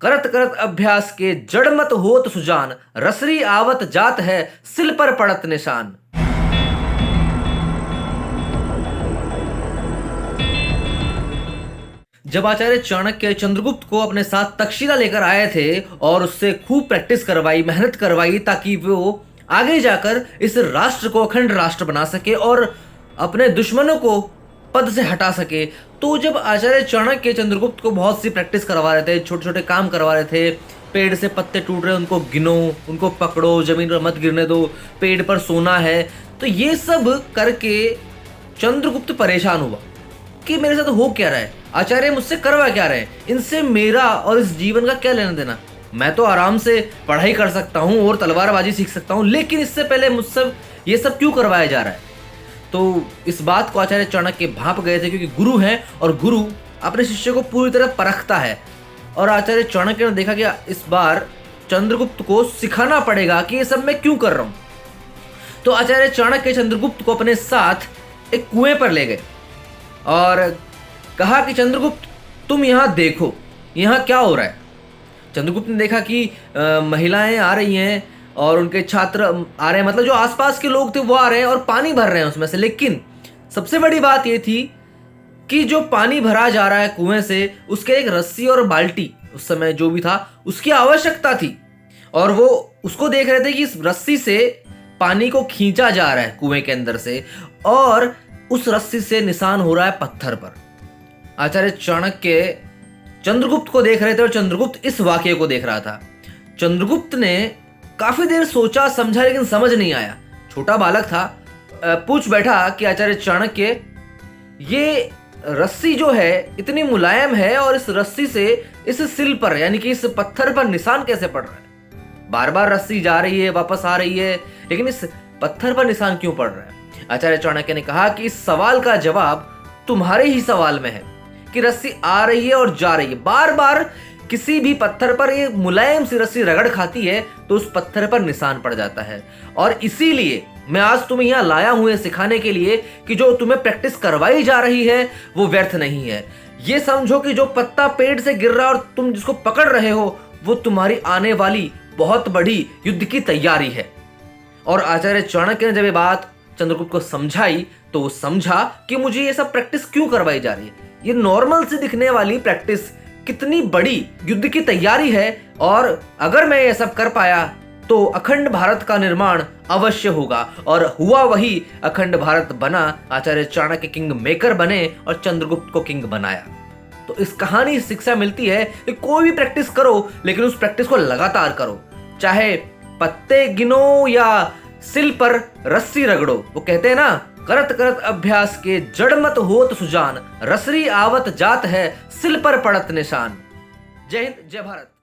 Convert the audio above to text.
करत करत अभ्यास के जड़मत होत सुजान, रसरी आवत जात है सिल पर पड़त निशान। जब आचार्य चाणक्य चंद्रगुप्त को अपने साथ तक्षशिला लेकर आए थे और उससे खूब प्रैक्टिस करवाई, मेहनत करवाई, ताकि वो आगे जाकर इस राष्ट्र को अखंड राष्ट्र बना सके और अपने दुश्मनों को पद से हटा सके, तो जब आचार्य चाणक्य चंद्रगुप्त को बहुत सी प्रैक्टिस करवा रहे थे, छोटे छोटे काम करवा रहे थे, पेड़ से पत्ते टूट रहे उनको गिनो, उनको पकड़ो, जमीन पर मत गिरने दो, पेड़ पर सोना है, तो ये सब करके चंद्रगुप्त परेशान हुआ कि मेरे साथ हो क्या रहा है, आचार्य मुझसे करवा क्या रहे हैं, इनसे मेरा और इस जीवन का क्या लेना देना। मैं तो आराम से पढ़ाई कर सकता हूँ और तलवारबाजी सीख सकता हूँ, लेकिन इससे पहले मुझसे ये सब क्यों करवाया जा रहा है। तो इस बात को आचार्य चाणक्य भांप गए थे, क्योंकि गुरु हैं और गुरु अपने शिष्य को पूरी तरह परखता है। और आचार्य चाणक्य ने देखा कि इस बार चंद्रगुप्त को सिखाना पड़ेगा कि ये सब मैं क्यों कर रहा हूँ। तो आचार्य चाणक्य चंद्रगुप्त को अपने साथ एक कुएं पर ले गए और कहा कि चंद्रगुप्त तुम यहाँ देखो, यहाँ क्या हो रहा है। चंद्रगुप्त ने देखा कि महिलाएं आ रही हैं और उनके छात्र आ रहे हैं, मतलब जो आसपास के लोग थे वो आ रहे हैं और पानी भर रहे हैं उसमें से। लेकिन सबसे बड़ी बात ये थी कि जो पानी भरा जा रहा है कुएं से, उसके एक रस्सी और बाल्टी उस समय जो भी था उसकी आवश्यकता थी। और वो उसको देख रहे थे कि इस रस्सी से पानी को खींचा जा रहा है कुएं के अंदर से, और उस रस्सी से निशान हो रहा है पत्थर पर। आचार्य चाणक्य चंद्रगुप्त को देख रहे थे और चंद्रगुप्त इस वाक्य को देख रहा था। चंद्रगुप्त ने काफी देर सोचा समझा, लेकिन समझ नहीं आया। छोटा बालक था, पूछ बैठा कि आचार्य चाणक्य, ये रस्सी जो है इतनी मुलायम है और इस रस्सी से इस सिल पर यानी कि इस पत्थर पर निशान कैसे पड़ रहा है। बार बार रस्सी जा रही है, वापस आ रही है, लेकिन इस पत्थर पर निशान क्यों पड़ रहा है। आचार्य चाणक्य ने कहा कि इस सवाल का जवाब तुम्हारे ही सवाल में है कि रस्सी आ रही है और जा रही है। बार बार किसी भी पत्थर पर ये मुलायम सी रस्सी रगड़ खाती है तो उस पत्थर पर निशान पड़ जाता है। और इसीलिए मैं आज तुम्हें यहाँ लाया हूं ये सिखाने के लिए कि जो तुम्हें प्रैक्टिस करवाई जा रही है वो व्यर्थ नहीं है। ये समझो कि जो पत्ता पेड़ से गिर रहा है और तुम जिसको पकड़ रहे हो वो तुम्हारी आने वाली बहुत बड़ी युद्ध की तैयारी है। और आचार्य चाणक्य ने जब ये बात चंद्रगुप्त को समझाई तो वो समझा कि मुझे ये सब प्रैक्टिस क्यों करवाई जा रही है। ये नॉर्मल से दिखने वाली प्रैक्टिस कितनी बड़ी युद्ध की तैयारी है, और अगर मैं ये सब कर पाया तो अखंड भारत का निर्माण अवश्य होगा। और हुआ वही, अखंड भारत बना, आचार्य चाणक्य किंग मेकर बने और चंद्रगुप्त को किंग बनाया। तो इस कहानी से शिक्षा मिलती है कि कोई भी प्रैक्टिस करो, लेकिन उस प्रैक्टिस को लगातार करो, चाहे पत्ते गिनो या सिल पर रस्सी रगड़ो। वो कहते हैं ना, करत करत अभ्यास के जड़मत होत सुजान, रसरी आवत जात है सिल पर पड़त निशान। जय हिंद, जय भारत।